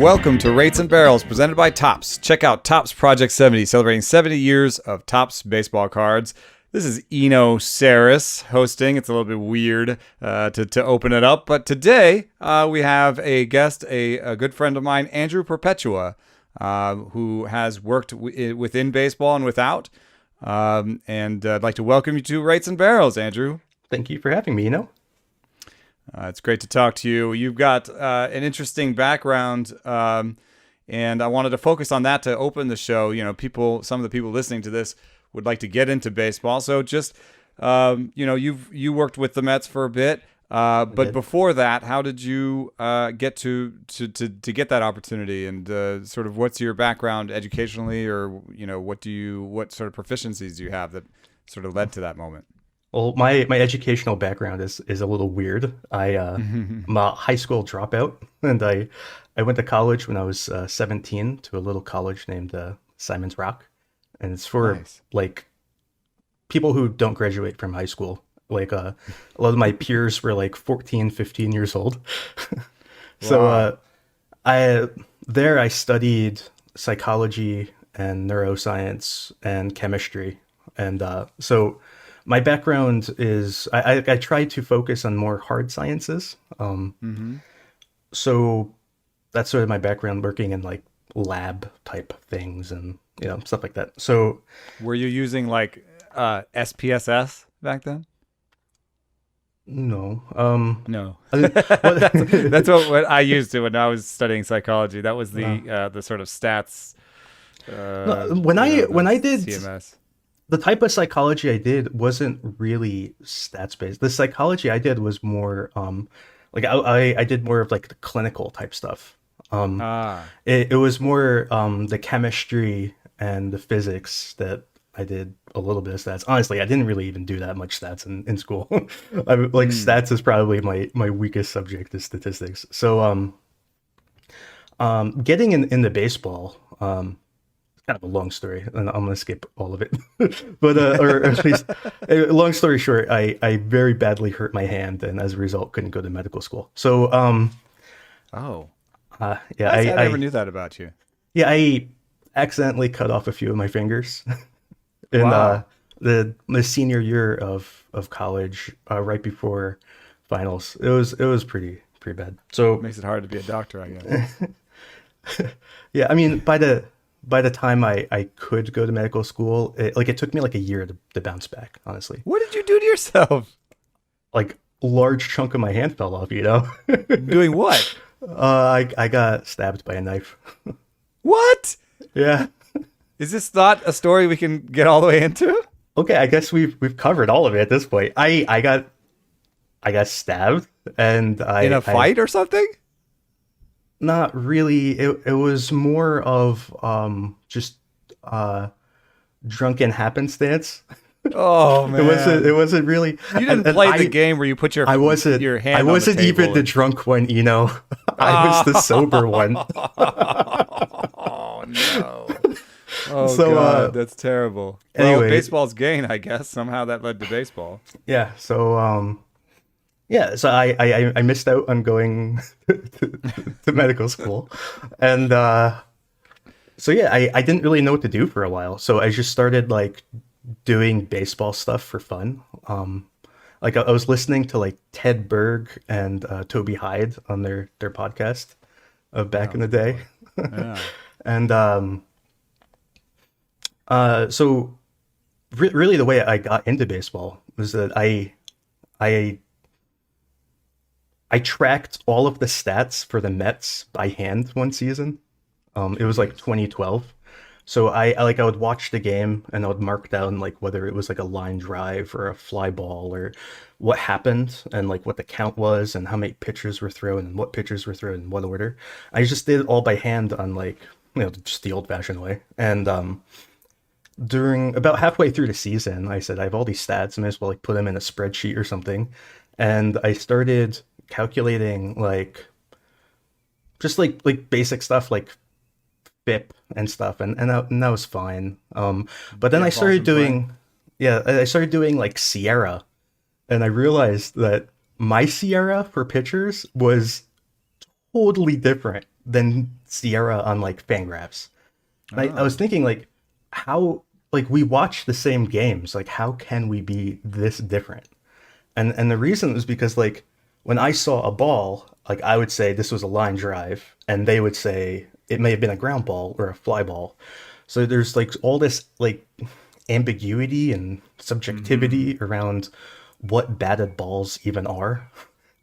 Welcome to Rates and Barrels, presented by Topps. Check out Topps Project 70, celebrating 70 years of Topps baseball cards. This is Eno Sarris hosting. It's a little bit weird to open it up, but today we have a guest, a good friend of mine, Andrew Perpetua, who has worked within baseball and without. And I'd like to welcome you to Rates and Barrels, Andrew. Thank you for having me, Eno. It's great to talk to you. You've got an interesting background, and I wanted to focus on that to open the show. You know, some of the people listening to this would like to get into baseball. So just, you worked with the Mets for a bit, but before that, how did you get to get that opportunity? And sort of what's your background educationally, or what sort of proficiencies do you have that sort of led to that moment? Well, my educational background is a little weird. I'm a high school dropout, and I went to college when I was 17 to a little college named Simon's Rock, and it's for like people who don't graduate from high school. Like a lot of my peers were like 14, 15 years old. So I studied psychology and neuroscience and chemistry, and so. My background is I try to focus on more hard sciences. So that's sort of my background, working in like lab type things and stuff like that. So were you using like SPSS back then? No. No. That's what I used to when I was studying psychology. That was the sort of stats. When I did CMS. The type of psychology I did wasn't really stats based. The psychology I did was more like I did more of like the clinical type stuff. It was more the chemistry and the physics that I did a little bit of stats. Honestly, I didn't really even do that much stats in school. Stats is probably my weakest subject, is statistics. So getting into baseball, kind of a long story, and I'm gonna skip all of it. But or at least, long story short, I very badly hurt my hand, and as a result, couldn't go to medical school. So, I never knew that about you. Yeah, I accidentally cut off a few of my fingers in the senior year of college, right before finals. It was pretty bad. So it makes it hard to be a doctor, I guess. Yeah, I mean, by the time I could go to medical school, it took me like a year to bounce back, honestly. What did you do to yourself? Like, a large chunk of my hand fell off, Doing what? I got stabbed by a knife. What? Yeah. Is this not a story we can get all the way into? Okay, I guess we've covered all of it at this point. I got stabbed, and in a fight or something? Not really. It was more of just drunken happenstance. Oh man! It wasn't really. You didn't play the game where you put your hand. I wasn't even the drunk one, I was the sober one. Oh no! Oh God, that's terrible. Anyway, well, baseball's gain, I guess. Somehow that led to baseball. Yeah. So so I missed out on going to medical school, and so yeah, I didn't really know what to do for a while. So I just started like doing baseball stuff for fun. Like I was listening to like Ted Berg and Toby Hyde on their podcast back in the day. Yeah. And so really the way I got into baseball was that I tracked all of the stats for the Mets by hand one season. It was like 2012. So I would watch the game and I would mark down like whether it was like a line drive or a fly ball or what happened and like what the count was and how many pitchers were thrown and what pitchers were thrown in what order. I just did it all by hand on like, just the old fashioned way. And during about halfway through the season, I said, I have all these stats, I may as well like put them in a spreadsheet or something. And I started calculating like just like basic stuff like BIP and stuff, and that was fine. But then I started doing like Sierra, and I realized that my Sierra for pitchers was totally different than Sierra on like Fangraphs. And I Oh. was thinking like, how, like, we watch the same games, like how can we be this different? And the reason is because like when I saw a ball, like I would say this was a line drive, and they would say it may have been a ground ball or a fly ball. So there's like all this like ambiguity and Mm-hmm. subjectivity around what batted balls even are.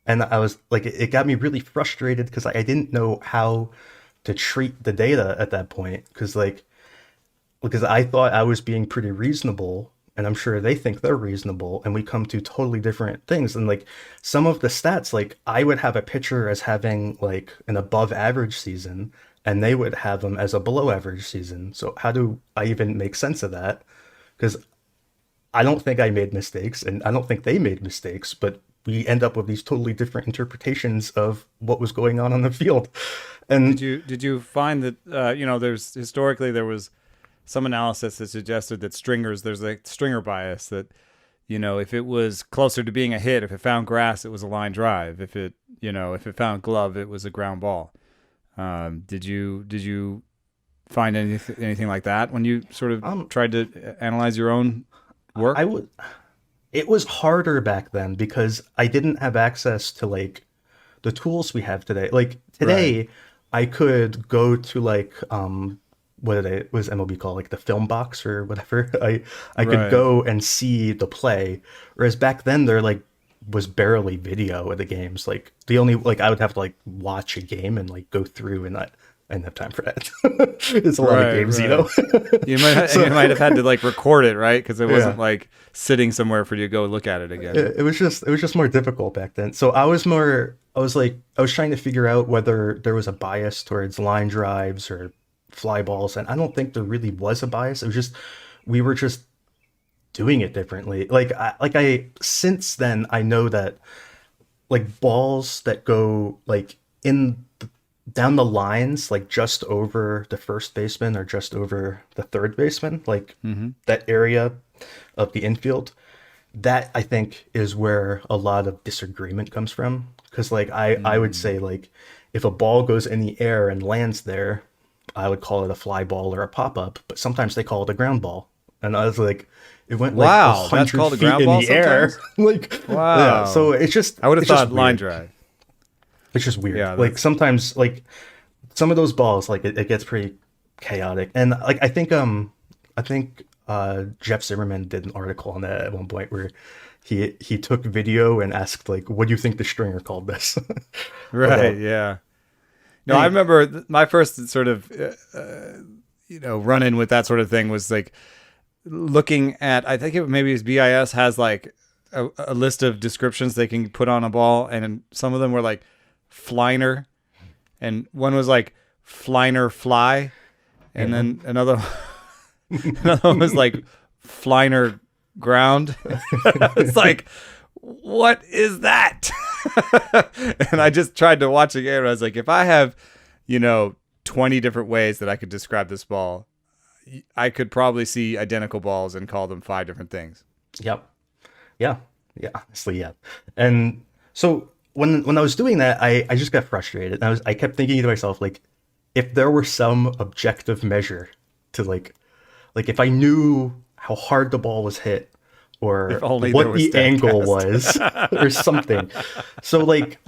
And I was like, it got me really frustrated because I didn't know how to treat the data at that point. Because I thought I was being pretty reasonable, and I'm sure they think they're reasonable, and we come to totally different things. And like some of the stats, like I would have a pitcher as having like an above average season, and they would have them as a below average season. So how do I even make sense of that? Because I don't think I made mistakes, and I don't think they made mistakes, but we end up with these totally different interpretations of what was going on the field. Did And you find that there's historically there was some analysis that suggested that there's a stringer bias that if it was closer to being a hit, if it found grass, it was a line drive. If it found glove, it was a ground ball. Did you find anything like that when you sort of um, tried to analyze your own I work? would. It was harder back then because I didn't have access to like the tools we have today. Like Right, today, I could go to like what was MLB called, like the film box or whatever. I could right. go and see the play, whereas back then there like was barely video of the games. Like the only like I would have to like watch a game and like go through, and I didn't have time for that. It's a lot of Right, games, right. You So might have had to like record it, right? Because it yeah. wasn't like sitting somewhere for you to go look at it again. It was just more difficult back then. So I was trying to figure out whether there was a bias towards line drives or fly balls, and I don't think there really was a bias. It was just we were just doing it differently. Like I since then I know that like balls that go like down the lines, like just over the first baseman or just over the third baseman, like Mm-hmm. that area of the infield, that I think is where a lot of disagreement comes from. Because like I would Mm. say like if a ball goes in the air and lands there, I would call it a fly ball or a pop up. But sometimes they call it a ground ball, and I was like, it went like a Wow, that's hundred called a feet ground in ball the air, sometimes? like yeah. So Wow. it's just I would have it's just thought line weird. drive. It's just weird. Yeah, Like that's sometimes like some of those balls like it gets pretty chaotic, and like I think Jeff Zimmerman did an article on that at one point where he took video and asked like, what do you think the stringer called this? But right. Yeah. No, I any remember my first sort of run in with that sort of thing was like looking at. I think maybe it's BIS has like a list of descriptions they can put on a ball, and some of them were like fliner, and one was like fliner fly, and yeah. then another another one was like fliner ground. It's like, what is that? And I just tried to watch the game, and I was like, if I have, you know, 20 different ways that I could describe this ball, I could probably see identical balls and call them five different things. Yep. Yeah. Yeah. Honestly, yeah. And so when I was doing that, I just got frustrated. I kept thinking to myself like, if there were some objective measure to like if I knew how hard the ball was hit If or only there what was the angle StatCast. was or something. So like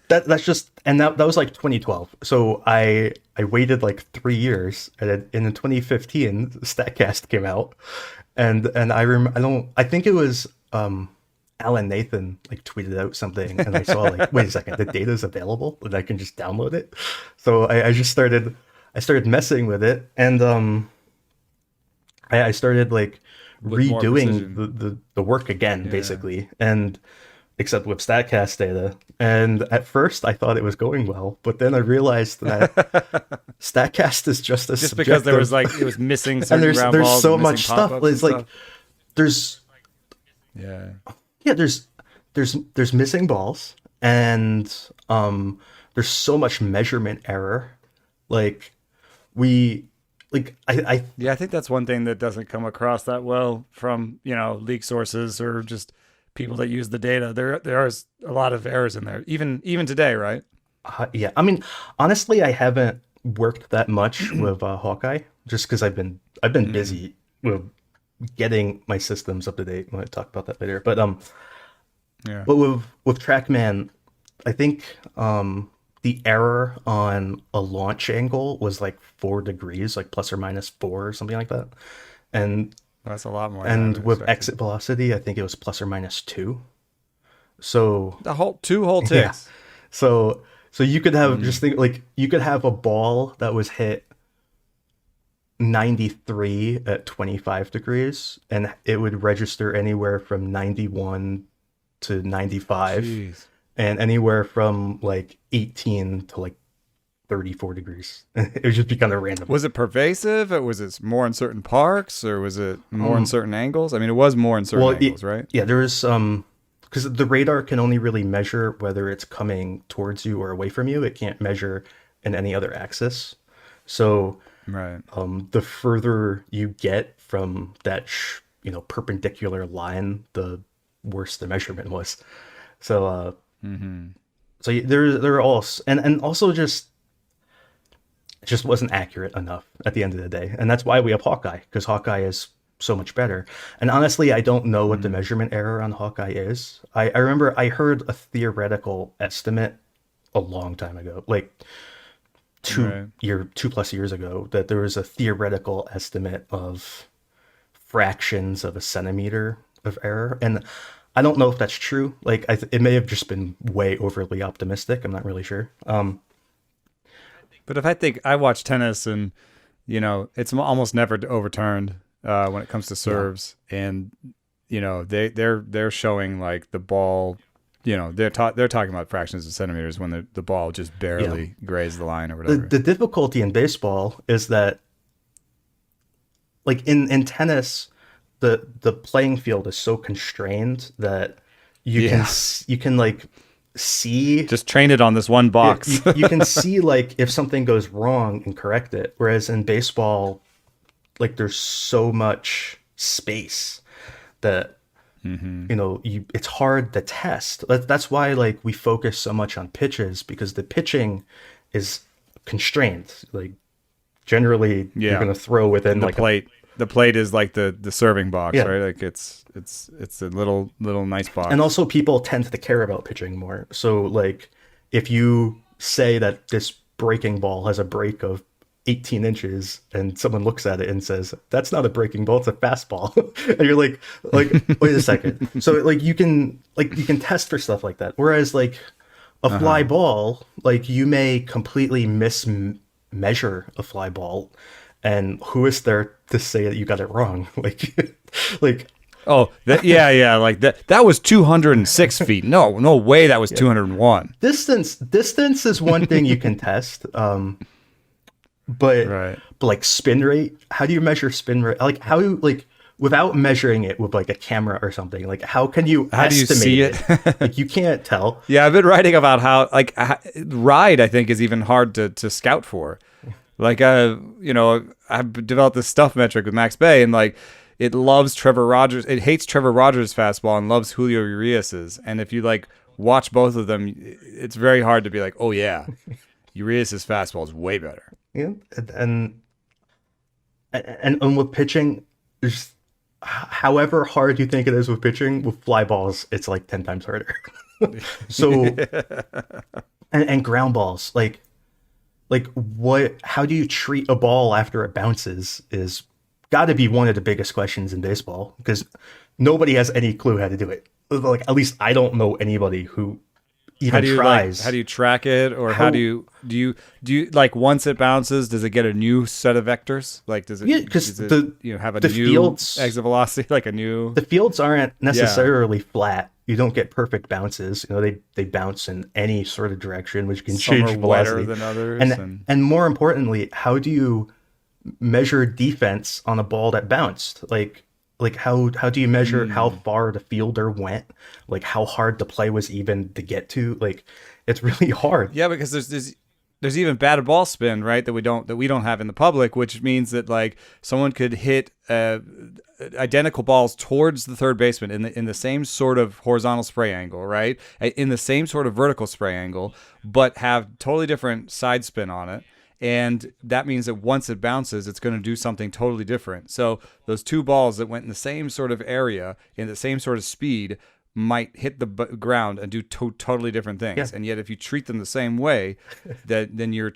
that's just and that was like 2012. So I waited like 3 years, and in 2015 Statcast came out, and I think it was Alan Nathan like tweeted out something, and I saw like, wait a second, the data's available and I can just download it. So I started messing with it, and I started like With more redoing precision. the work again, Yeah. basically, and except with Statcast data. And at first I thought it was going well, but then I realized that Statcast is just as Just because there was subjective, like, it was missing and certain there's ground there's balls so and missing much pop stuff. ups and It's like stuff. there's Yeah. yeah, there's missing balls, and there's so much measurement error. Like we I Yeah, I think that's one thing that doesn't come across that well from, leak sources or just people that use the data. There is a lot of errors in there, even today, right? Yeah, I mean, honestly, I haven't worked that much with Hawkeye just because I've been Mm, busy with getting my systems up to date. We'll talk about that later. yeah. But with TrackMan, I think the error on a launch angle was like 4 degrees, like plus or minus four or something like that. And That's a lot more than I and would have with expected. exit velocity, I think it was plus or minus two. So The whole two whole yeah. ticks. So you could have just Mm, think like you could have a ball that was hit 93 at 25 degrees and it would register anywhere from 91 to 95 jeez. and anywhere from like 18 to like 34 degrees. It would just be kind of random. Was it pervasive? Or was it more in certain parks, or was it more in Um, certain angles? I mean, it was more in certain well, angles, right? yeah, there is because the radar can only really measure whether it's coming towards you or away from you. It can't measure in any other axis. So Right. the further you get from that, perpendicular line, the worse the measurement was. So, Mm-hmm. there are all, and also just it just wasn't accurate enough at the end of the day, and that's why we have Hawkeye because Hawkeye is so much better. And honestly, I don't know what the Mm, measurement error on Hawkeye is. I remember I heard a theoretical estimate a long time ago, like right. 2+ years ago, that there was a theoretical estimate of fractions of a centimeter of error, and I don't know if that's true. Like, it may have just been way overly optimistic. I'm not really sure. But if I think I watch tennis, and it's almost never overturned when it comes to Yeah, serves, and they're showing like the ball. They're talking about fractions of centimeters when the ball just yeah. barely grazed the line or The whatever. the difficulty in baseball is that, like in tennis, the playing field is so constrained that Yeah, you can like see. just train it on this one Yeah, box. you can see like if something goes wrong and correct it. Whereas in baseball, like there's so much space that Hmm. it's hard to test. That's why like we focus so much on pitches because the pitching is constrained. Like generally you're Yeah, gonna throw within and the like a plate. The plate is like the serving box, yeah. right? Like it's a little nice And box. also people tend to care about pitching more. So like if you say that this breaking ball has a break of 18 inches and someone looks at it and says that's not a breaking ball, it's a fastball. And you're like wait a second. So like you can test for stuff like that. Whereas like a Uh fly huh. ball, like you may completely measure a fly ball, and who is there to say that you got it wrong? Like Oh, yeah. Like that was 206 feet. No way that was yeah. 201. Distance is one thing you can test. But Right. like spin rate, how do you measure spin rate? Like how you like without measuring it with like a camera or something? Like how can you How do you estimate see it? it? Like you can't tell. Yeah, I've been writing about how like ride. I think is even hard to scout for. Like I've developed this stuff metric with Max Bay, and like it loves Trevor Rogers. It hates Trevor Rogers' fastball and loves Julio Urias's. And if you like watch both of them, it's very hard to be like, oh yeah, Urias's fastball is way better. Yeah, and with pitching, there's however hard you think it is with pitching, with fly balls, it's like 10 times harder. So and ground balls, like what how do you treat a ball after it bounces is got to be one of the biggest questions in baseball because nobody has any clue how to do it. Like at least I don't know anybody who How even do you like? How tries. do you track it, or how How do you like once it bounces? Does it get a new set of vectors? Like Yeah, because does it have a the new fields exit velocity, like a new? the fields aren't Yeah, necessarily flat. You don't get perfect bounces. They bounce in any sort of direction, which can some change are wetter velocity. than others, And and and more importantly, how do you measure defense on a ball that bounced? Like how do you measure how mm, far the fielder went? Like how hard the play was even to get to? Like it's really hard. yeah, because there's there's even batted ball spin, right? That we don't have in the public, which means that like someone could hit identical balls towards the third baseman in the same sort of horizontal spray angle, right? In the same sort of vertical spray angle, but have totally different side spin on it. And that means that once it bounces, it's going to do something totally different. So those two balls that went in the same sort of area, in the same sort of speed, might hit the ground and do totally different things. Yeah. And yet, if you treat them the same way, then you're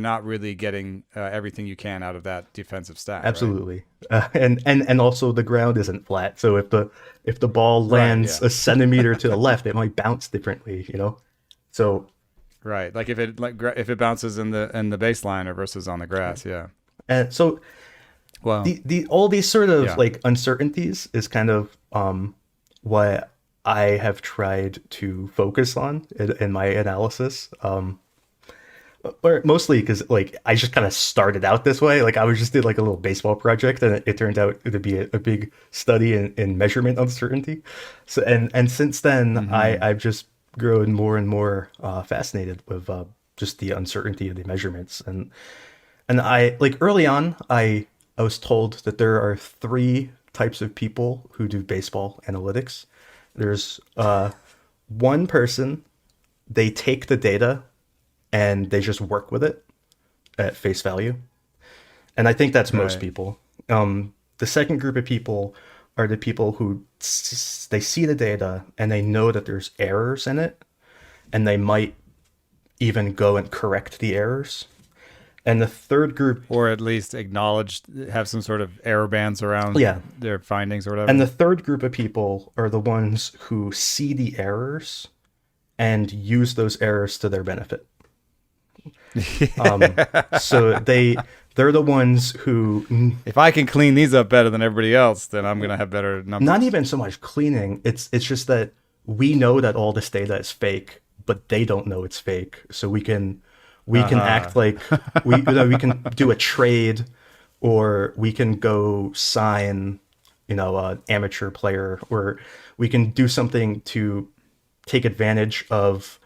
not really getting everything you can out of that defensive stat. Absolutely. Right? And also the ground isn't flat. So if the ball lands a centimeter to the left, it might bounce differently, you know? So right, like if it bounces in the baseline or versus on the grass, yeah. And so, well, the all these sort of like uncertainties is kind of what I have tried to focus on in my analysis. Or mostly because like I just kind of started out this way. Like I was just did like a little baseball project, and it turned out to be a big study in measurement uncertainty. So and since then, I've just grown more and more fascinated with just the uncertainty of the measurements. And I like early on, I was told that there are three types of people who do baseball analytics. There's one person, they take the data and they just work with it at face value. And I think that's most people. The second group of people are the people who they see the data and they know that there's errors in it, and they might even go and correct the errors. And the third group, or at least have some sort of error bands around their findings or whatever. And the third group of people are the ones who see the errors and use those errors to their benefit. So they're the ones who, if I can clean these up better than everybody else, then I'm going to have better numbers. Not even so much cleaning. It's just that we know that all this data is fake, but they don't know it's fake. So we can act like we can do a trade, or we can go sign, an amateur player, or we can do something to take advantage of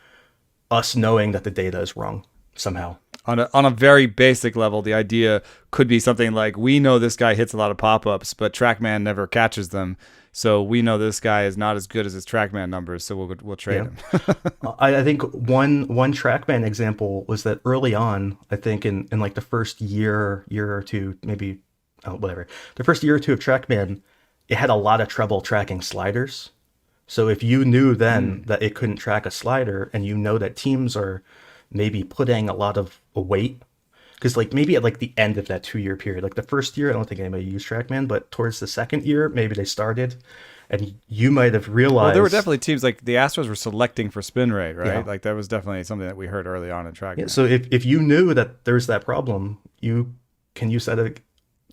us knowing that the data is wrong somehow. On a very basic level, the idea could be something like, we know this guy hits a lot of pop-ups, but TrackMan never catches them. So we know this guy is not as good as his TrackMan numbers, so we'll trade him. I think one TrackMan example was that early on, I think in like the first year or two, maybe whatever, the first year or two of TrackMan, it had a lot of trouble tracking sliders. So if you knew then that it couldn't track a slider, and you know that teams are maybe putting a lot of weight, because like maybe at like the end of that 2-year period, like the first year, I don't think anybody used TrackMan, but towards the second year, maybe they started, and you might have realized. Well, there were definitely teams like the Astros were selecting for spin rate, right? Yeah. Like that was definitely something that we heard early on in TrackMan. Yeah, so if you knew that there's that problem, you can use that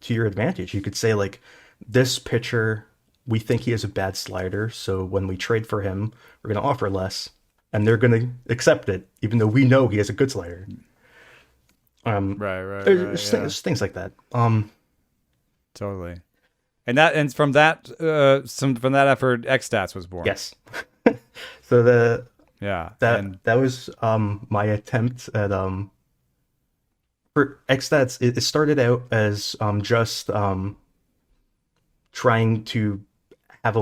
to your advantage. You could say like, this pitcher, we think he has a bad slider, so when we trade for him, we're going to offer less, and they're going to accept it, even though we know he has a good slider. There's things like that. Totally. And from that effort, xSTATS was born. Yes. So that was my attempt at for xSTATS. It started out as just trying to have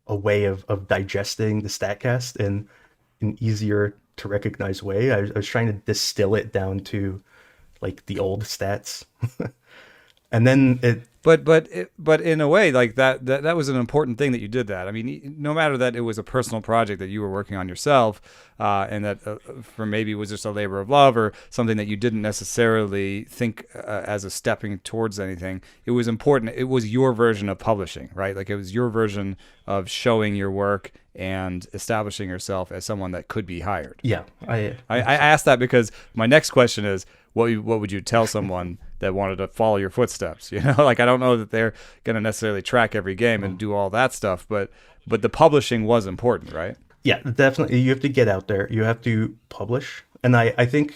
a way of digesting the StatCast in an easier to recognize way. I was trying to distill it down to like the old stats. And then but in a way, like that was an important thing that you did that. I mean, no matter that it was a personal project that you were working on yourself, and that for maybe it was just a labor of love or something that you didn't necessarily think as a stepping towards anything. It was important. It was your version of publishing, right? Like it was your version of showing your work and establishing yourself as someone that could be hired. Yeah, I asked that because my next question is, what would you tell someone that wanted to follow your footsteps? Like I don't know that they're going to necessarily track every game and do all that stuff, but the publishing was important, right? Yeah, definitely. You have to get out there. You have to publish, and I think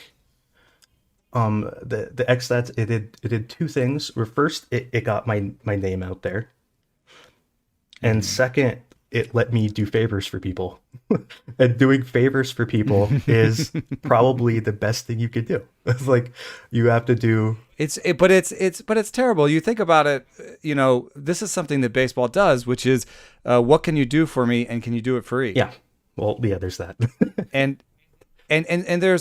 the xSTATS it did two things. First, it got my name out there, and second, it let me do favors for people. And doing favors for people is probably the best thing you could do. It's like you have to do. But it's terrible. You think about it. This is something that baseball does, which is, what can you do for me, and can you do it free? Yeah. Well, yeah. There's that. and there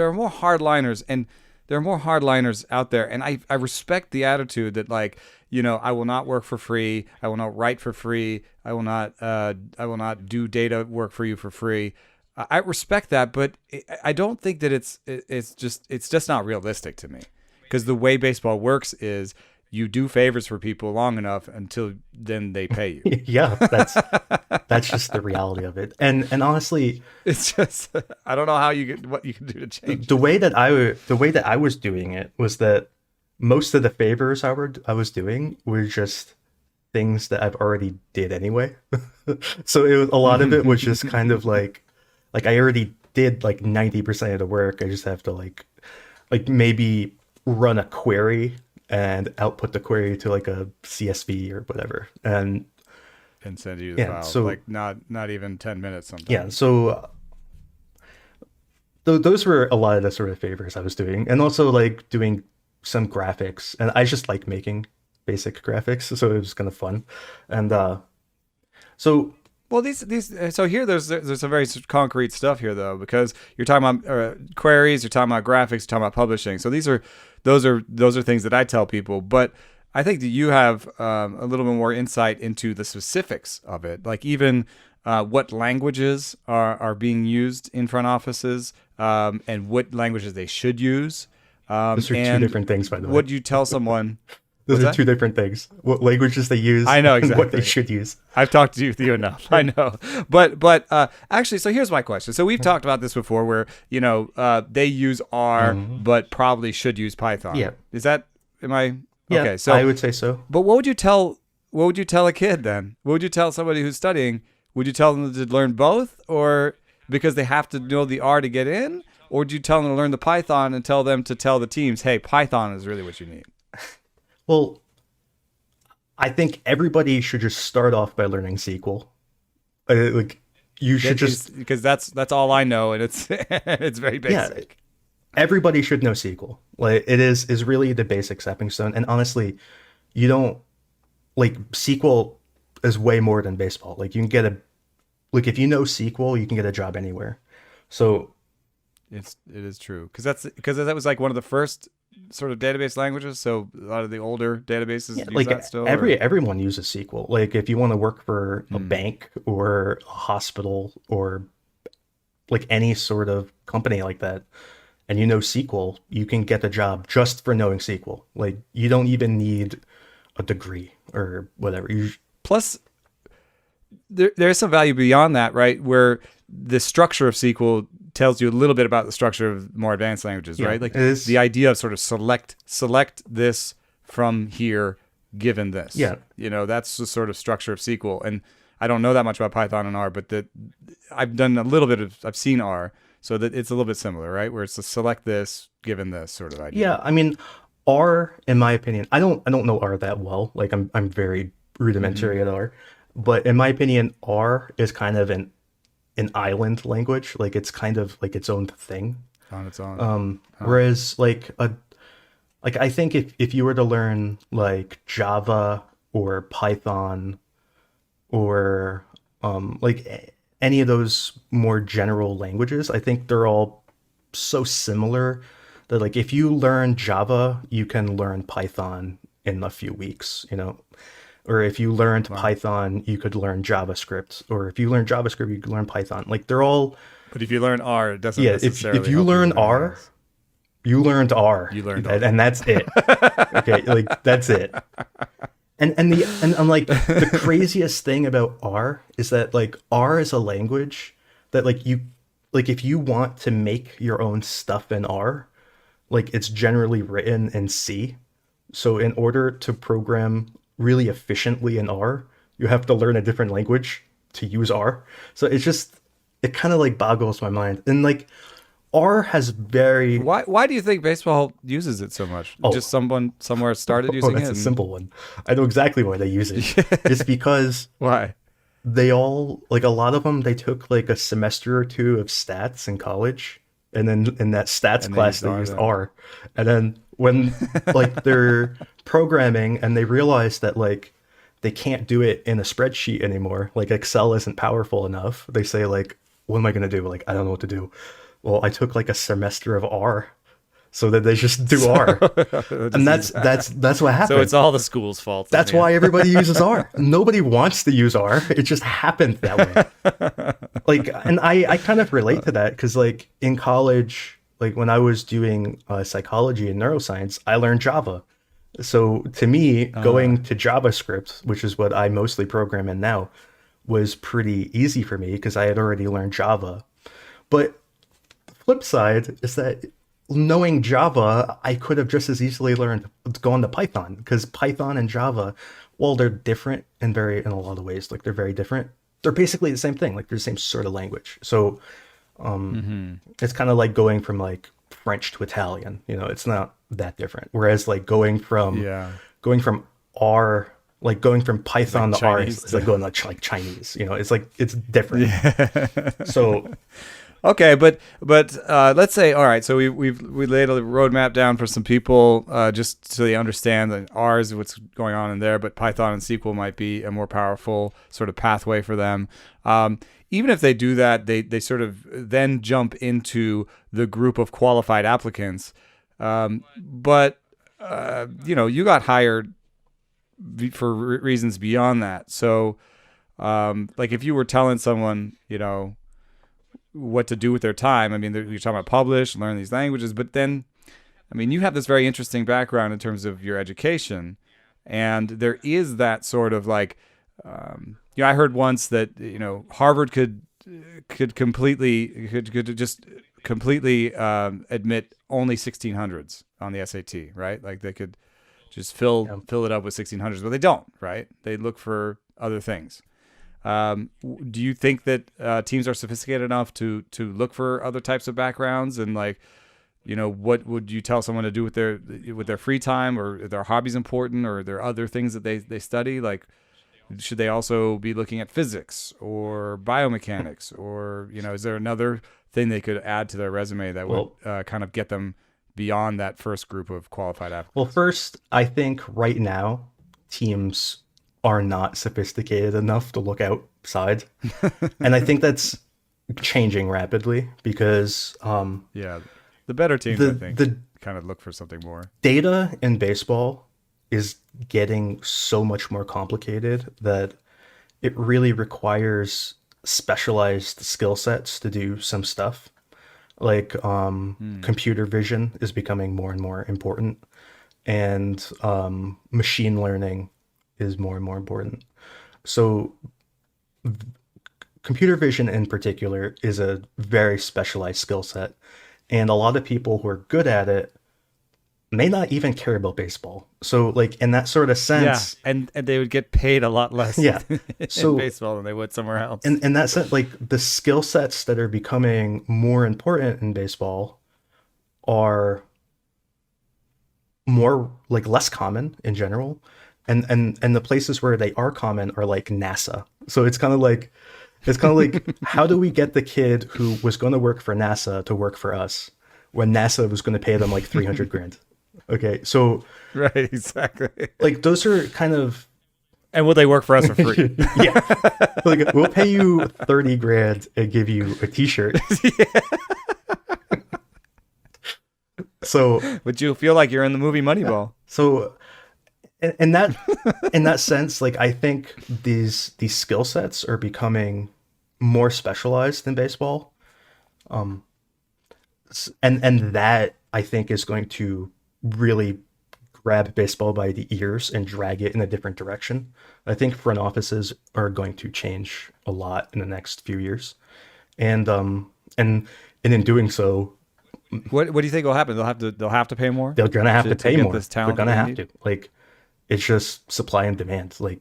are more hardliners, and there are more hardliners out there, and I respect the attitude that, like, I will not work for free. I will not write for free. I will not do data work for you for free. I respect that, but I don't think that it's just not realistic to me, because the way baseball works is you do favors for people long enough until then they pay you. Yeah, that's just the reality of it. And honestly, it's just, I don't know what you can do to change the way that I was doing it was that most of the favors I was doing were just things that I've already did anyway. So a lot of it was just kind of like I already did like 90% of the work. I just have to like maybe run a query and output the query to like a CSV or whatever, and send you the file. So like not even 10 minutes sometimes. Yeah. So those were a lot of the sort of favors I was doing, and also like doing some graphics, and I just like making basic graphics, so it was kind of fun. And so well, so here there's some very concrete stuff here, though, because you're talking about queries, you're talking about graphics, you're talking about publishing. So those are things that I tell people, but I think that you have a little bit more insight into the specifics of it, like even what languages are being used in front offices, and what languages they should use. Those are two different things, by the way. Would you tell someone? Those are two different things. What languages they use, I know exactly. And what they should use. I've talked to you enough. I know. But actually, so here's my question. So we've talked about this before, where they use R, but probably should use Python. Yeah. Am I? Yeah, okay, so I would say so. But what would you tell a kid then? What would you tell somebody who's studying? Would you tell them to learn both, or because they have to know the R to get in? Or would you tell them to learn the Python and tell them to tell the teams, hey, Python is really what you need? Well, I think everybody should just start off by learning SQL. Because that's all I know, and it's it's very basic. Yeah, everybody should know SQL. Like, it is really the basic stepping stone. And honestly, you don't SQL is way more than baseball. Like, you can get if you know SQL, you can get a job anywhere. So it is true, because that was like one of the first sort of database languages. So a lot of the older databases use that still. Everyone uses SQL. Like, if you want to work for a bank or a hospital or like any sort of company like that, and you know SQL, you can get the job just for knowing SQL. Like, you don't even need a degree or whatever. Plus, there's some value beyond that, right? Where the structure of SQL tells you a little bit about the structure of more advanced languages, right? Like the idea of sort of select this from here, given this. Yeah. That's the sort of structure of SQL. And I don't know that much about Python and R, but I've done a little bit I've seen R, so that it's a little bit similar, right? Where it's a select this, given this sort of idea. Yeah, I mean, R, in my opinion, I don't know R that well. Like, I'm very rudimentary at R. But in my opinion, R is kind of an island language. Like, it's kind of like its own thing on its own. Whereas I think if you were to learn like Java or Python or like any of those more general languages, I think they're all so similar that, like, if you learn Java, you can learn Python in a few weeks, Or if you learned Python, you could learn JavaScript. Or if you learn JavaScript, you could learn Python. Like, they're all... But if you learn R, it doesn't necessarily if you learn R, you learned R. You learned R. And that's it. Okay, like, that's it. And like, the craziest thing about R is that, like, R is a language that, like, if you want to make your own stuff in R, like, it's generally written in C. So in order to program really efficiently in R, you have to learn a different language to use R. So it kind of like boggles my mind. And like, R has very... Why do you think baseball uses it so much? Just someone somewhere started using it? That's a simple one. I know exactly why they use it. It's because... Why? they all like a lot of them they took like a semester or two of stats in college, and then in that stats And they class used they R used then. R. And then when like they're programming and they realize that like they can't do it in a spreadsheet anymore, like Excel isn't powerful enough, they say like, what am I going to do? Like, I don't know what to do. Well, I took like a semester of R so that they just do So R. And just use that. that's what So happened. it's all the school's fault in That's the why end. everybody uses R. Nobody wants to use R. It just happened that way. Like, and I kind of relate to that because, like, in college, like when I was doing psychology and neuroscience, I learned Java. So to me, going to JavaScript, which is what I mostly program in now, was pretty easy for me because I had already learned Java. But the flip side is that knowing Java, I could have just as easily learned gone to Python because Python and Java, while they're different in a lot of ways, like they're very different. They're basically the same thing, like they're the same sort of language. So it's kind of like going from like French to Italian. You know, it's not that different. Whereas like Yeah. going from R, like going from Python Like to R Chinese is like going like Chinese. You know, it's like it's different. So Okay, but let's say, all right, so we laid a roadmap down for some people, just so they understand that R is what's going on in there, but Python and SQL might be a more powerful sort of pathway for them. Even if they do that, they sort of then jump into the group of qualified applicants. But you got hired for reasons beyond that. So, like if you were telling someone, what to do with their time. I mean, you're talking about publish, learn these languages, but then, I mean, you have this very interesting background in terms of your education, and there is that sort of like, I heard once that Harvard could just completely admit only 1600s on the SAT, right? Like they could just fill it up with 1600s, but they don't, right? They look for other things. Do you think that teams are sophisticated enough to look for other types of backgrounds, and like, what would you tell someone to do with their free time, or are their hobbies important, or are there other things that they study? Like, should they also be looking at physics or biomechanics, or is there another thing they could add to their resume that would kind of get them beyond that first group of qualified applicants? well, first, I think right now teams are not sophisticated enough to look outside. And I think that's changing rapidly because Yeah, the better teams, I think, the kind of look for something more. data in baseball is getting so much more complicated that it really requires specialized skill sets to do some stuff. Like computer vision is becoming more and more important, and machine learning is more and more important. So computer vision in particular is a very specialized skill set, and a lot of people who are good at it may not even care about baseball. So like in that sort of sense, and they would get paid a lot less yeah. in So baseball than they would somewhere else. in that sense, like the skill sets that are becoming more important in baseball are more like less common in general. And the places where they are common are like NASA. So it's kind of like how do we get the kid who was going to work for NASA to work for us when NASA was going to pay them like 300 grand? Okay, so Right, exactly. like those are kind of And will they work for us for free? yeah. Like we'll pay you 30 grand and give you a t-shirt. So But you'll feel like you're in the movie Moneyball. So in that sense, like I think these skill sets are becoming more specialized in baseball. And that I think is going to really grab baseball by the ears and drag it in a different direction. I think front offices are going to change a lot in the next few years. And in doing so, What do you think will happen? They'll have to pay more. they're gonna have to pay get more. this They're talent gonna they have need? to. Like, it's just supply and demand. Like,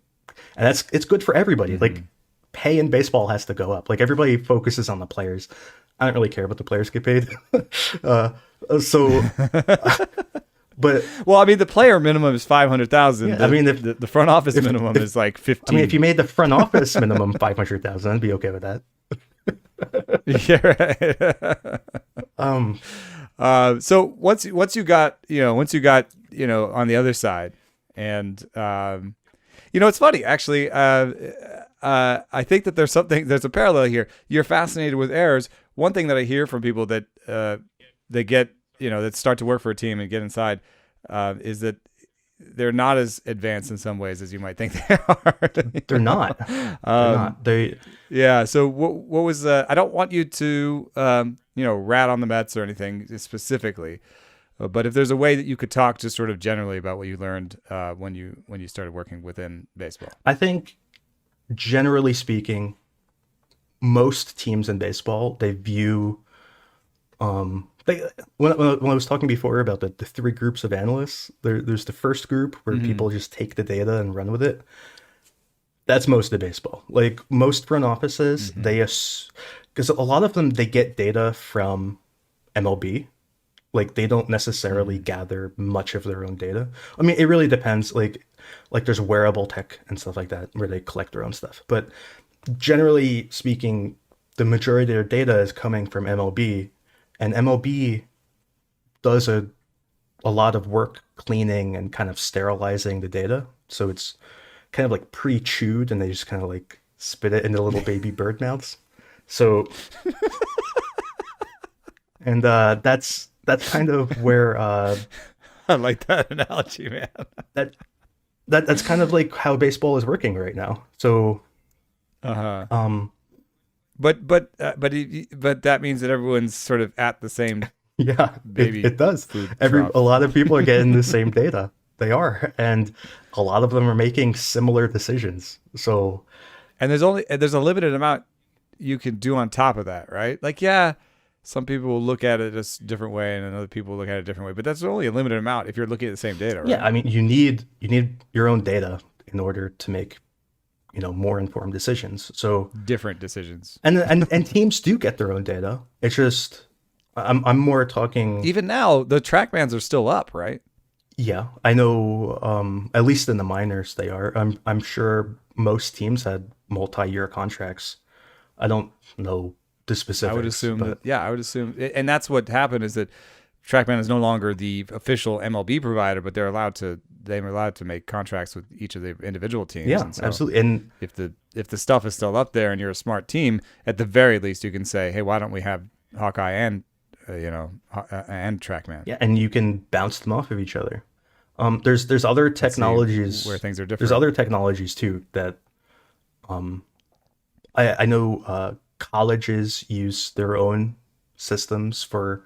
and it's good for everybody. Like, pay in baseball has to go up. Like, everybody focuses on the players. I don't really care about the players get paid. So, But Well, I mean, the player minimum is 500,000. yeah, I mean, if the front office minimum is like 15. I mean, if you made the front office minimum 500,000, I'd be okay with that. Yeah, right. Um, So once you got on the other side, and it's funny actually. I think that there's a parallel here. You're fascinated with errors. One thing that I hear from people that they get that start to work for a team and get inside is that they're not as advanced in some ways as you might think they are. they're not. They're not. Yeah. So what was I don't want you to rat on the Mets or anything specifically, but if there's a way that you could talk just sort of generally about what you learned when you started working within baseball. I think, generally speaking, most teams in baseball, they view when I was talking before about the three groups of analysts, there's the first group where people just take the data and run with it. That's most of baseball. Like most front offices, because a lot of them, they get data from MLB. Like they don't necessarily gather much of their own data. I mean, it really depends. Like there's wearable tech and stuff like that where they collect their own stuff. But generally speaking, the majority of their data is coming from MLB, and MLB does a lot of work cleaning and kind of sterilizing the data. So it's kind of like pre-chewed, and they just kind of like spit it into little baby bird mouths. So, and that's kind of where I like that analogy, man. That's kind of like how baseball is working right now. So, but that means that everyone's sort of at the same. Yeah, baby it does. food A drop. lot of people are getting the same data. They are, and a lot of them are making similar decisions. So, And there's a limited amount you can do on top of that, right? Like, yeah, some people will look at it a different way, and other people will look at it a different way. But that's only a limited amount if you're looking at the same data, right? yeah, I mean, you need your own data in order to make more informed decisions. So Different decisions. and teams do get their own data. It's just I'm more talking. Even now, the TrackMans are still up, right? Yeah, I know. At least in the minors, they are. I'm sure most teams had multi-year contracts. I don't know the specifics. I would assume but I would assume, and that's what happened is that TrackMan is no longer the official MLB provider, but they're allowed to make contracts with each of the individual teams. yeah, And so absolutely. And if the stuff is still up there and you're a smart team, at the very least you can say, hey, why don't we have Hawkeye and and TrackMan? yeah, and you can bounce them off of each other. There's other technologies where things are different. There's other technologies too that I know colleges use their own systems for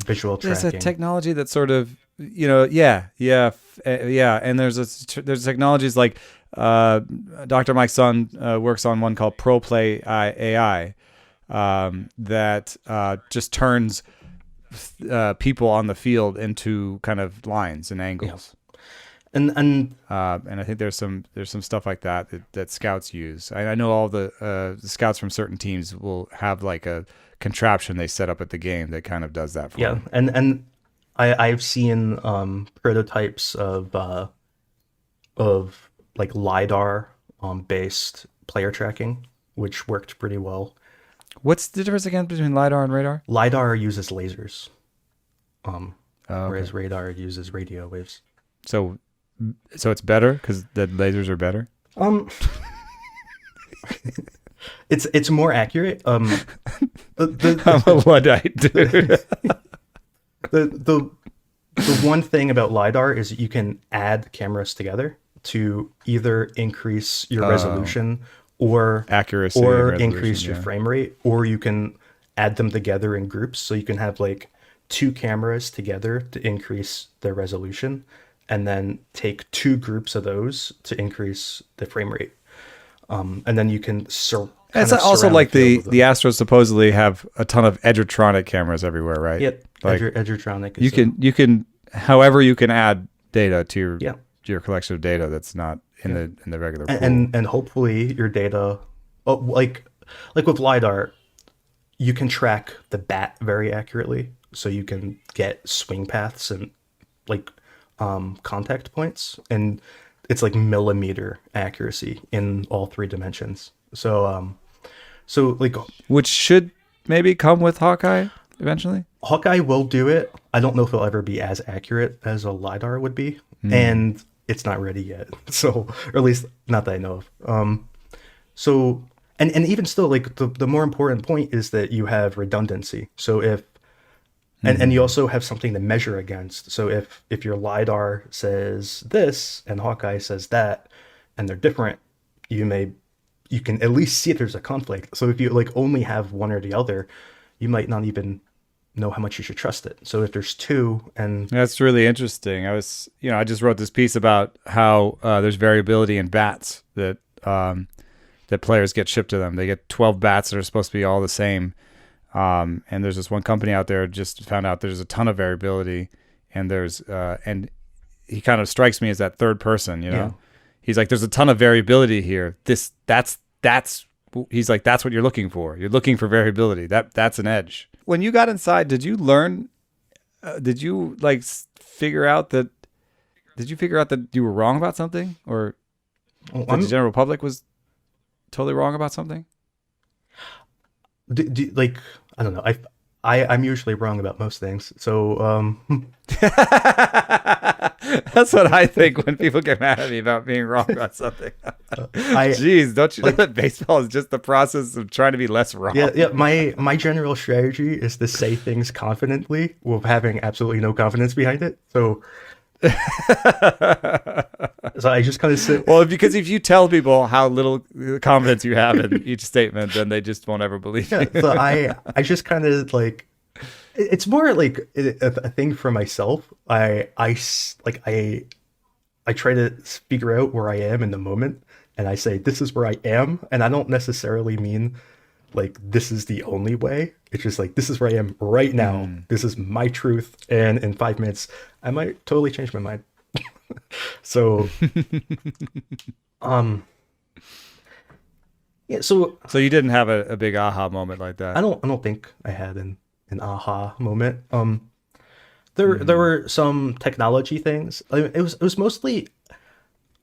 visual tracking. There's a technology that sort of, yeah. And there's technologies like Dr. Mike's son works on one called ProPlay AI that just turns people on the field into kind of lines and angles. And I think there's some stuff like that scouts use. I know all the scouts from certain teams will have like a contraption they set up at the game that kind of does that for them. and I've seen prototypes of like LiDAR based player tracking, which worked pretty well. What's the difference again between LiDAR and radar? LiDAR uses lasers, Okay. whereas radar uses radio waves. So it's better because the lasers are better. It's more accurate. I'm a Luddite, dude. The one thing about LiDAR is you can add cameras together to either increase your resolution or accuracy or and increase your yeah. frame rate, or you can add them together in groups. So you can have like two cameras together to increase their resolution, and then take two groups of those to increase the frame rate. And then you can It's also like the Astros supposedly have a ton of Edgertronic cameras everywhere, right? Yep. Like, Edgertronic. You can however you can add data to Yeah. your collection of data that's not in the regular pool. and hopefully your data, like with LiDAR, you can track the bat very accurately, so you can get swing paths and like contact points, and it's like millimeter accuracy in all three dimensions. So like Which should maybe come with Hawkeye eventually. Hawkeye will do it. I don't know if it'll ever be as accurate as a LiDAR would be, and it's not ready yet. So, or at least not that I know of. So, and even still, like the more important point is that you have redundancy. So if and you also have something to measure against. So if your LiDAR says this and Hawkeye says that, and they're different, you can at least see if there's a conflict. So if you like only have one or the other, you might not even know how much you should trust it. So if there's two, and That's really interesting. I just wrote this piece about how there's variability in bats that players get shipped to them. They get 12 bats that are supposed to be all the same. And there's this one company out there just found out there's a ton of variability, and and he kind of strikes me as that third person, Yeah. He's like, there's a ton of variability here. He's like, that's what you're looking for. You're looking for variability. That's an edge. When you got inside, did you learn, did you like figure out that you were wrong about something, or that the general public was totally wrong about something? like I don't know. I'm usually wrong about most things. So That's what I think when people get mad at me about being wrong about something. Jeez, don't you know that baseball is just the process of trying to be less wrong? yeah. My general strategy is to say things confidently with having absolutely no confidence behind it. So I just kind of sit. Well, because if you tell people how little confidence you have in each statement, then they just won't ever believe you. So I just kind of like, it's more like a thing for myself. I try to figure out where I am in the moment, and I say this is where I am, and I don't necessarily mean like this is the only way. It's just like this is where I am right now. This is my truth, and in 5 minutes I might totally change my mind. So yeah, so you didn't have a big aha moment like that? I don't think I had an aha moment. There were some technology things. It was mostly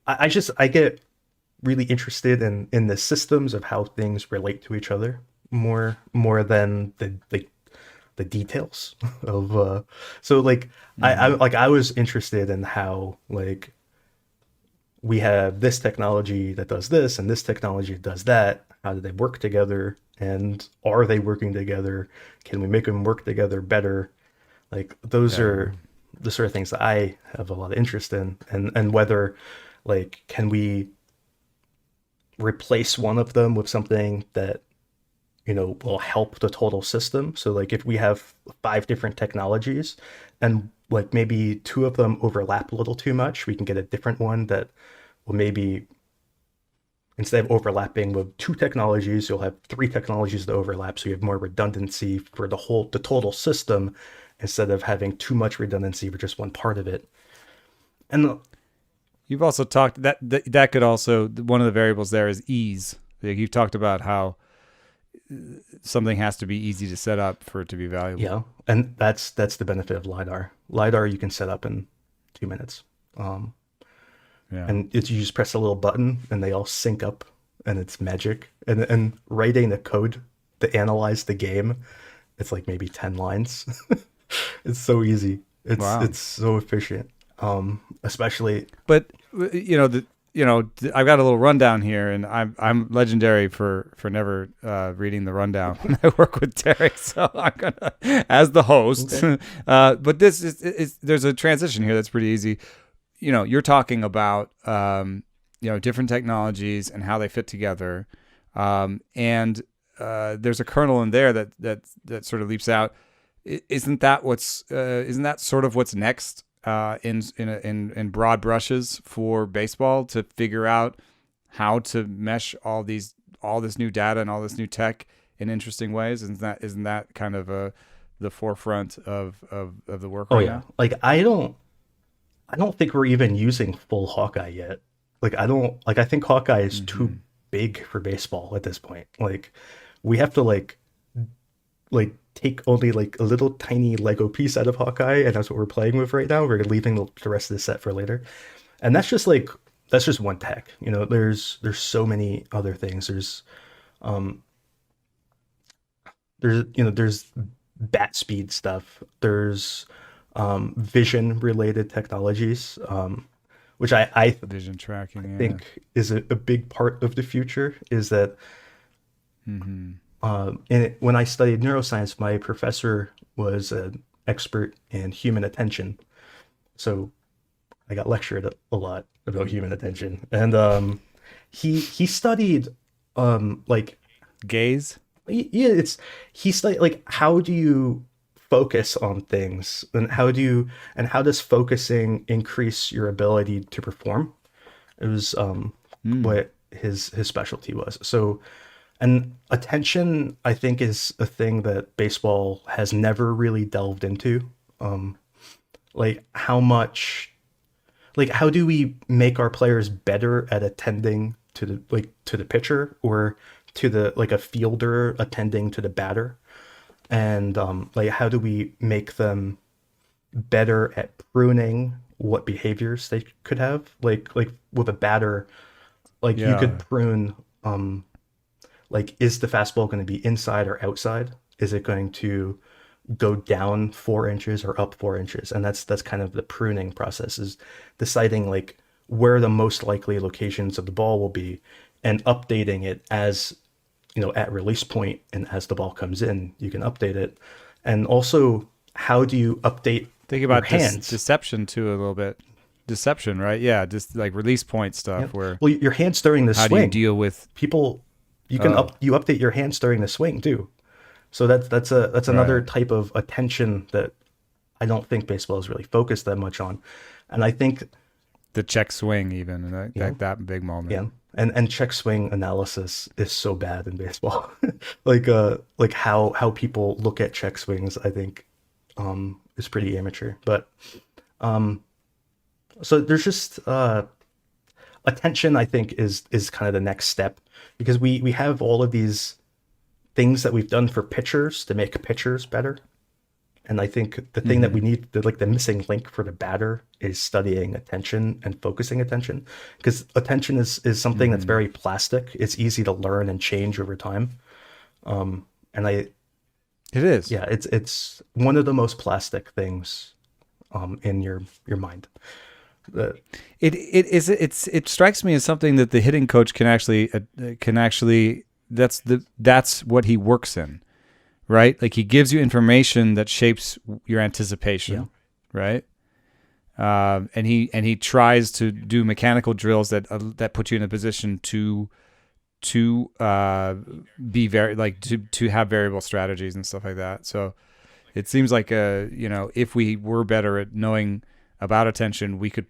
I get really interested in the systems of how things relate to each other more than the details of so like I was interested in how like we have this technology that does this and this technology that does that. How do they work together, and are they working together? Can we make them work together better? Like those are the sort of things that I have a lot of interest in, and whether like can we replace one of them with something that will help the total system. So like if we have 5 different technologies and like maybe 2 of them overlap a little too much, we can get a different one that will maybe, instead of overlapping with 2 technologies, you'll have 3 technologies that overlap, so you have more redundancy for the total system, instead of having too much redundancy for just one part of it. And you've also talked that could also, one of the variables there is ease. Like you've talked about how something has to be easy to set up for it to be valuable. Yeah, and that's the benefit of LiDAR. LiDAR you can set up in 2 minutes. And you just press a little button and they all sync up, and it's magic. And writing the code to analyze the game, it's like maybe 10 lines. It's so easy. It's so efficient. Especially, but I've got a little rundown here, and I'm legendary for never reading the rundown when I work with Derek, so I'm gonna, as the host. Okay. But this is there's a transition here that's pretty easy. You're talking about different technologies and how they fit together, and there's a kernel in there that sort of leaps out. Isn't that sort of what's next? In broad brushes for baseball, to figure out how to mesh all this new data and all this new tech in interesting ways? Isn't that kind of the forefront of the work right now? Like I don't think we're even using full Hawkeye yet. I think Hawkeye is too big for baseball at this point. Like we have to like take only like a little tiny Lego piece out of Hawkeye, and that's what we're playing with right now. We're leaving the rest of the set for later, and that's just one tech. You know, there's so many other things. There's bat speed stuff. There's vision related technologies, which I Vision tracking, think is a big part of the future. Is that when I studied neuroscience, my professor was an expert in human attention, so I got lectured a lot about human attention, and he studied like gaze. yeah, he studied like how do you focus on things, and how does focusing increase your ability to perform. It was what his specialty was. So, and attention, I think, is a thing that baseball has never really delved into. Like how do we make our players better at attending to the pitcher, or to the like a fielder attending to the batter, and like how do we make them better at pruning what behaviors they could have, like with a batter, like you could prune like, is the fastball going to be inside or outside? Is it going to go down 4 inches or up 4 inches? And that's kind of the pruning process, is deciding like where the most likely locations of the ball will be, and updating it as, you know, at release point, and as the ball comes in, you can update it. And also, how do you update Think about your hands? deception too a little bit. Deception, right? Yeah, just like release point stuff. Yeah. Where Well, your hands during the how swing. do you deal with People, you can you update your hands during the swing too. So that's another Right. type of attention that I don't think baseball is really focused that much on. And I think the check swing, even that big moment? yeah, and check swing analysis is so bad in baseball. like how people look at check swings, I think is pretty amateur. But so there's just attention, I think, is kind of the next step, because we have all of these things that we've done for pitchers to make pitchers better. And I think the thing that we need, the missing link for the batter, is studying attention and focusing attention, because attention is something that's very plastic. It's easy to learn and change over time. It is. Yeah, it's one of the most plastic things in your mind. It strikes me as something that the hitting coach can actually that's what he works in, right? Like, he gives you information that shapes your anticipation, right? And he tries to do mechanical drills that put you in a position to be to have variable strategies and stuff like that. So it seems like if we were better at knowing about attention, we could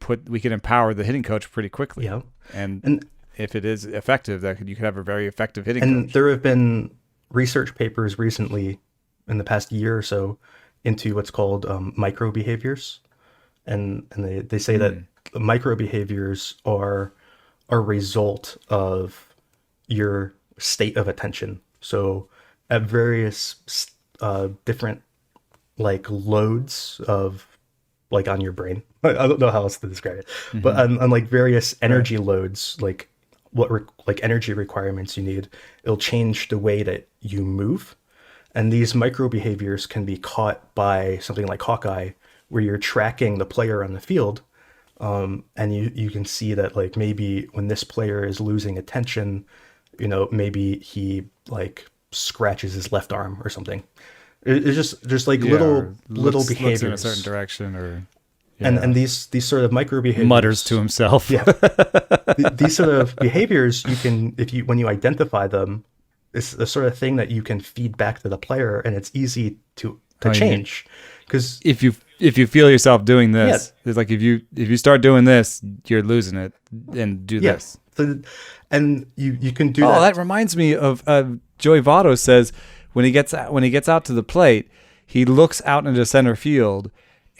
empower the hitting coach pretty quickly. Yeah, and if it is effective, you could have a very effective hitting and coach. there have been research papers recently, in the past year or so, into what's called micro behaviors, and they say that micro behaviors are a result of your state of attention. So at various different like loads of like on your brain, I don't know how else to describe it, but on like various energy loads, like like energy requirements you need, it'll change the way that you move. And these micro behaviors can be caught by something like Hawkeye, where you're tracking the player on the field, and you can see that, like, maybe when this player is losing attention, maybe he like scratches his left arm or something. It's just like little behaviors looks in a certain direction, or and these sort of micro behaviors, mutters to himself. Yeah, these sort of behaviors, when you identify them, it's the sort of thing that you can feed back to the player, and it's easy to change. Because if you feel yourself doing this, it's like if you start doing this, you're losing it, and do this. So, and you can do that. Oh, that reminds me of Joey Votto says when he gets out to the plate, he looks out into center field,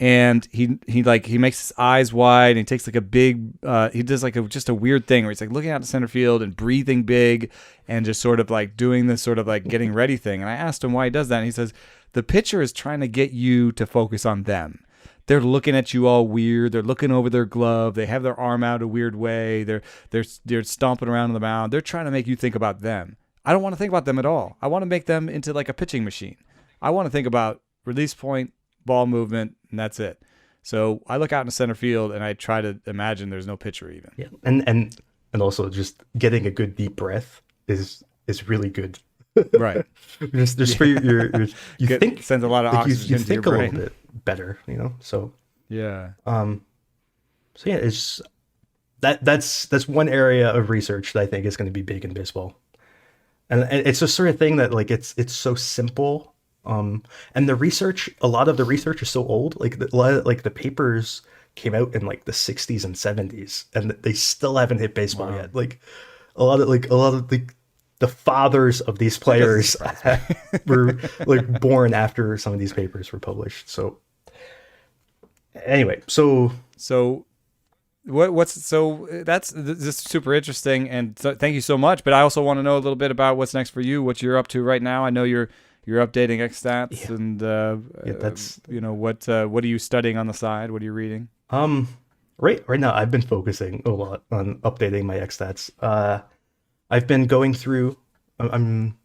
and he makes his eyes wide, and he takes like a big he does like just a weird thing where he's like looking out to center field and breathing big and just sort of like doing this sort of like getting ready thing. And I asked him why he does that, and he says the pitcher is trying to get you to focus on them. They're looking at you all weird. They're looking over their glove. They have their arm out a weird way. They're stomping around on the mound. They're trying to make you think about them. I don't want to think about them at all. I want to make them into like a pitching machine. I want to think about release point, ball movement, and that's it. So I look out in the center field and I try to imagine there's no pitcher even. Yeah, and also just getting a good deep breath is really good. Right. just for you think sends a lot of like oxygen you to think your a brain. little bit better, So Yeah. so yeah, it's that's one area of research that I think is going to be big in baseball, and it's the sort of thing that like it's so simple. And a lot of the research is so old. Like the papers came out in like the 60s and 70s, and they still haven't hit baseball yet. Like a lot of the fathers of these players were like born after some of these papers were published. So anyway, so that's this is super interesting, and so, thank you so much. But I also want to know a little bit about what's next for you, what you're up to right now. I know you're updating xSTATS, and that's what are you studying on the side? What are you reading? Right now I've been focusing a lot on updating my xSTATS. I've been going through. I'm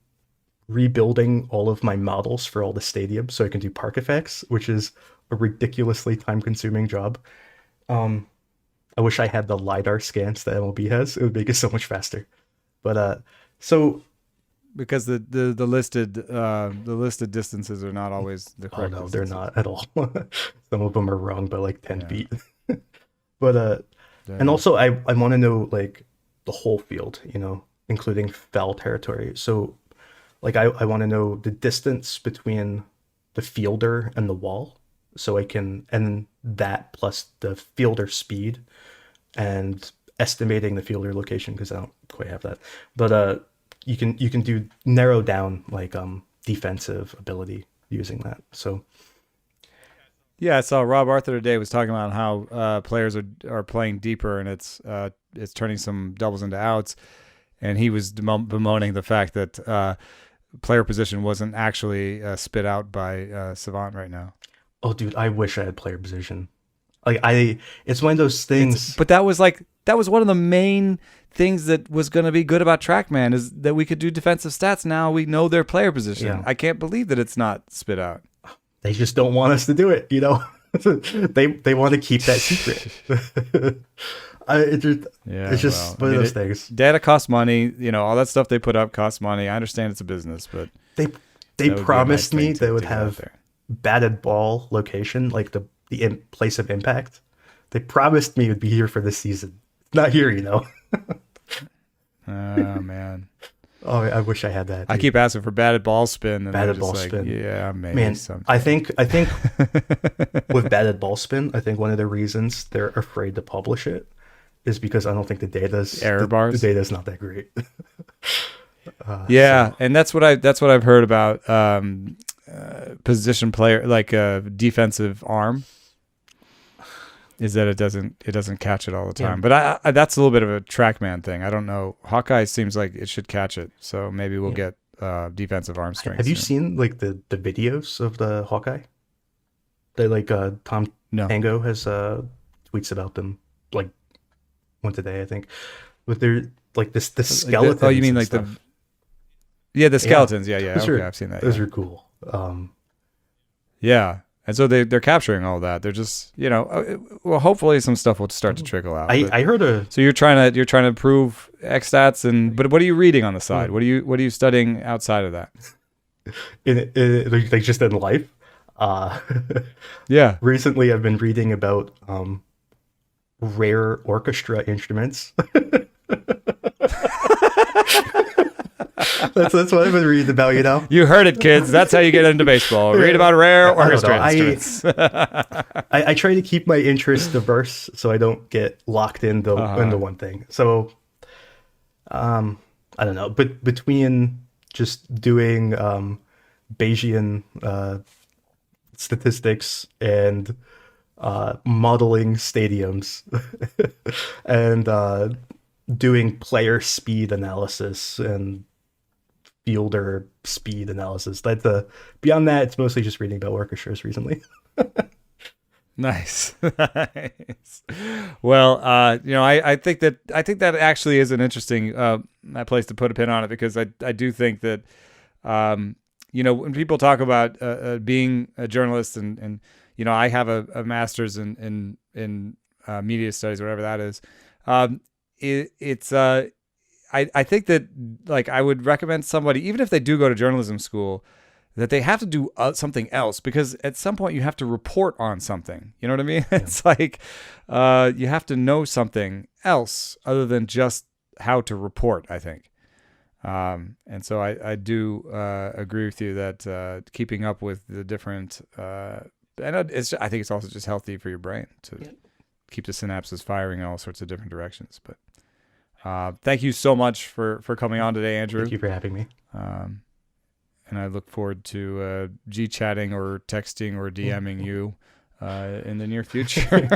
rebuilding all of my models for all the stadiums so I can do park effects, which is a ridiculously time-consuming job. I wish I had the LiDAR scans that MLB has. It would make it so much faster. But so because the listed distances are not always the correct. Oh no, distances. they're not at all. Some of them are wrong by like 10 feet. But and also I want to know like the whole field, including foul territory. So like I want to know the distance between the fielder and the wall, so I can, and that plus the fielder speed and estimating the fielder location, because I don't quite have that. But you can do narrow down like defensive ability using that. So yeah, I saw Rob Arthur today was talking about how players are playing deeper, and it's turning some doubles into outs, and he was bemoaning the fact that player position wasn't actually spit out by Savant right now. Oh, dude, I wish I had player position. Like it's one of those things. But that was one of the main things that was going to be good about TrackMan, is that we could do defensive stats. Now we know their player position. Yeah. I can't believe that it's not spit out. They just don't want us to do it, They want to keep that secret. It's just one of those things. Data costs money. All that stuff they put up costs money. I understand it's a business, but they promised me they would have batted ball location, like the place of impact. They promised me it would be here for this season. It's not here, Oh man. Oh, I wish I had that. Dude. I keep asking for batted ball spin. And batted ball spin. Yeah, maybe. Man, sometime. I think with batted ball spin, I think one of the reasons they're afraid to publish it is because I don't think the data's bars. The data's not that great. And that's what I've heard about position player, like a defensive arm, is that it doesn't catch it all the time. Yeah. But that's a little bit of a TrackMan thing. I don't know. Hawkeye seems like it should catch it, so maybe we'll get defensive arm strength. Have you seen like the videos of the Hawkeye? They like Tom Tango has tweets about them, like one today, I think. But they're like the skeletons. You mean like stuff. The skeletons? Yeah. Okay, I've seen that. Those are cool. Yeah. And so they're capturing all that. They're just, well, hopefully some stuff will start to trickle out. I heard So you're trying to improve xSTATS, but what are you reading on the side? What are you studying outside of that? Like just in life. Yeah. Recently, I've been reading about rare orchestra instruments. That's what I've been reading about, You heard it, kids. That's how you get into baseball. Read about rare orchestra instruments. I try to keep my interests diverse so I don't get locked into one thing. So, I don't know. But between just doing Bayesian statistics and modeling stadiums and doing player speed analysis and fielder speed analysis. Beyond that, it's mostly just reading about orchestras recently. Nice. Nice. Well, I think that actually is an interesting place to put a pin on it, because I do think that when people talk about being a journalist and I have a master's in media studies, whatever that is. I think that, like, I would recommend somebody, even if they do go to journalism school, that they have to do something else, because at some point you have to report on something. You know what I mean? Yeah. It's like you have to know something else other than just how to report, I think. And so I do agree with you that keeping up with the different, I think it's also just healthy for your brain to keep the synapses firing in all sorts of different directions. But thank you so much for coming on today, Andrew. Thank you for having me. And I look forward to G-chatting or texting or DMing you in the near future.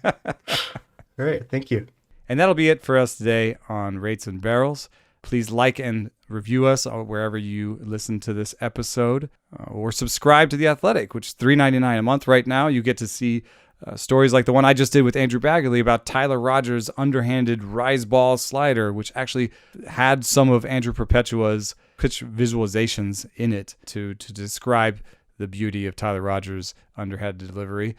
All right. Thank you. And that'll be it for us today on Rates and Barrels. Please like and review us wherever you listen to this episode, or subscribe to The Athletic, which is $3.99 a month right now. You get to see stories like the one I just did with Andrew Bagley about Tyler Rogers' underhanded rise ball slider, which actually had some of Andrew Perpetua's pitch visualizations in it to describe the beauty of Tyler Rogers' underhanded delivery,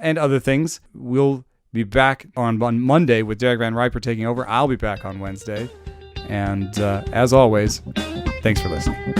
and other things. We'll be back on Monday with Derek Van Riper taking over. I'll be back on Wednesday. And as always, thanks for listening.